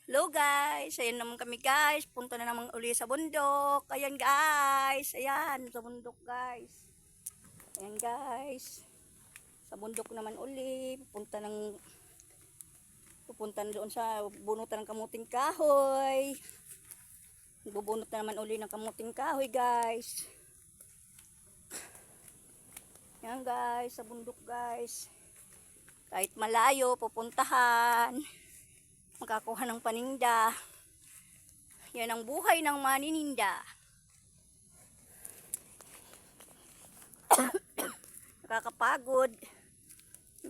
Hello guys, ayan naman kami guys, punta na naman uli sa bundok. Ayan guys, ayan sa bundok guys. Ayan guys, sa bundok naman uli, pupunta na doon sa bunutan ng kamuting kahoy. Bubunot na naman uli ng kamuting kahoy guys. Ayan guys, sa bundok guys. Kahit malayo, pupuntahan. Makakuha ng paninda. Yan ang buhay ng manininda. Nakakapagod.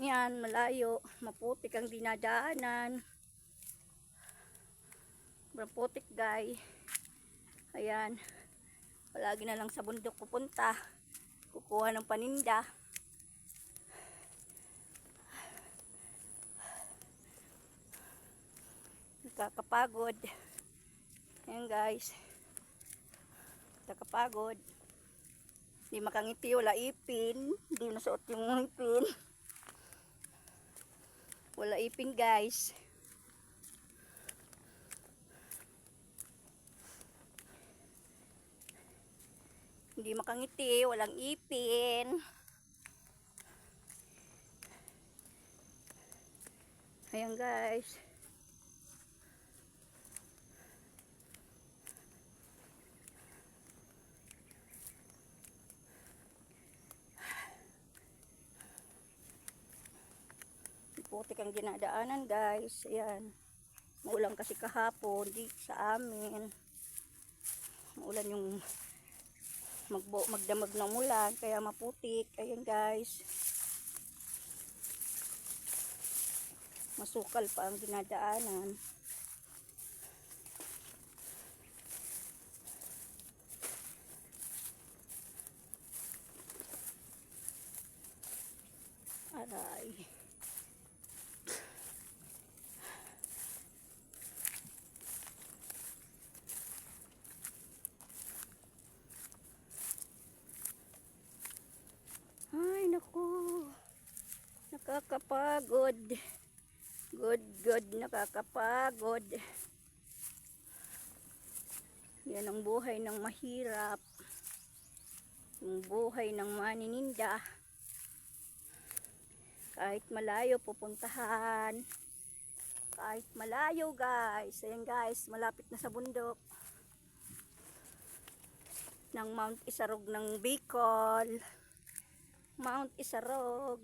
Yan, malayo. Maputik ang dinadaanan. Maputik guys. Ayan. Palagi na lang sa bundok pupunta. Kukuha ng paninda. Nakakapagod. Ayan guys. Nakakapagod. Hindi makangiti, wala ipin. Hindi nasuot yung ipin. Wala ipin guys. Hindi makangiti, walang ipin. Ayan guys. Putik ang dinadaanan guys. Ayan. Maulan kasi kahapon dito sa amin. Maulan yung magdamag ng ulan kaya maputik. Ayan guys. Masukal pa ang dinadaanan. Aray. Ay, naku. Nakakapagod. Good, nakakapagod. Yan ang buhay ng mahirap. Yung buhay ng manininda. Kahit malayo pupuntahan. Kahit malayo guys. Ayan guys, malapit na sa bundok. Ng Mount Isarog ng Bicol. Mount Isarog.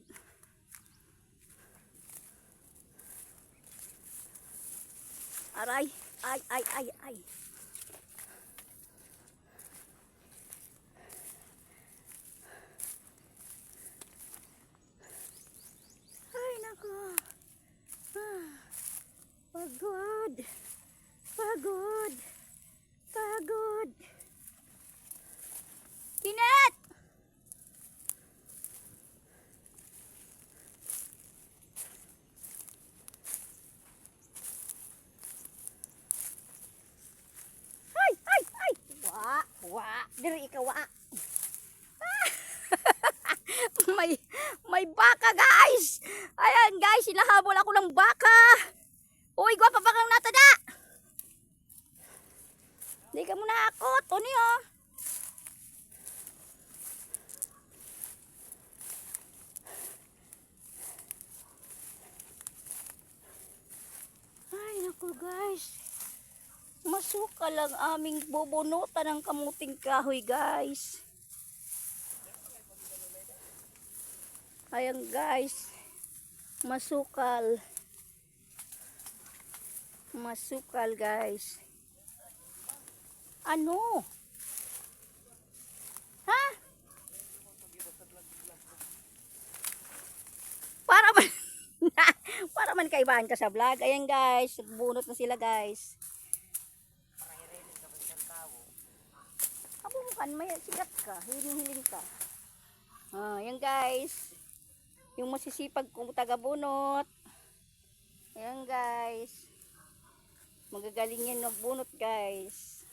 Aray, ay. Ay, nako. Pagod. Kinet! Ay. Wa. Diri ikaw wa. may baka guys. Ayan guys, hinahabol ako ng baka. Uy, gwapa bakang natada. Di ka muna akot. Uni oh. Ay, naku guys. Masukal ang aming bubunutan ng kamuting kahoy guys. Ayan guys. Masukal guys. Ano? Ha? Para man para man kaibahan ka sa vlog. Ayan guys, bunot na sila guys. Abukan, may sigat ka, hiling ka. Ayan guys. Yung masisipag kong taga-bunot. Ayan guys. Magagaling yan magbunot guys.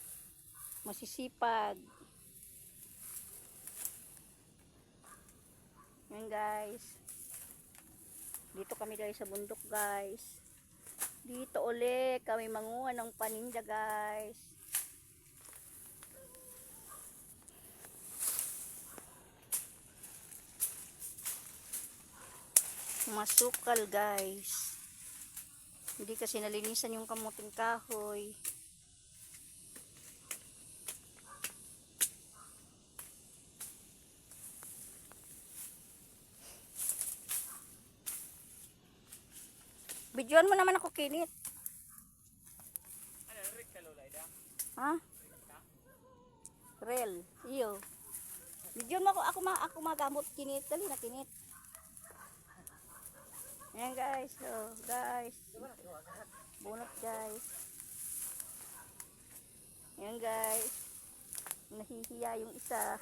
Masisipag. Ayan guys. Dito kami guys sa bundok guys. Dito uli kami manguha ng paninda guys. Masukal guys. Hindi kasi nalinisan yung kamuting kahoy. Bidyoan mo naman ako kinit. Ha? Rel. Iyo. Bidyoan mo ako magamot kinit. Dali na kinit. Ayan guys. Oh, guys. Bunot guys. Ayan guys. Nahihiya yung isa.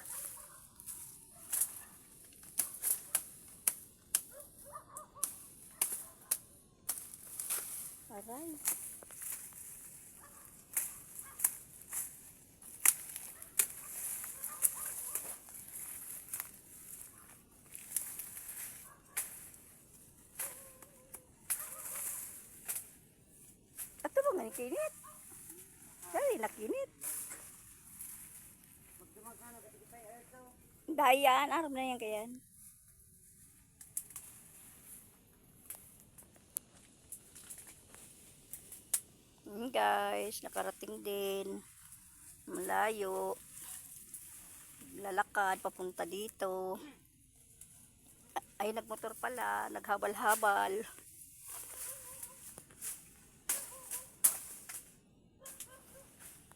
Aray. Ato ba nga kinit? Dali na kinit. Dayan. Aram na yan kayan. Guys, nakarating din. Malayo. Lalakad papunta dito. Ay, nagmotor pala. Naghabal-habal.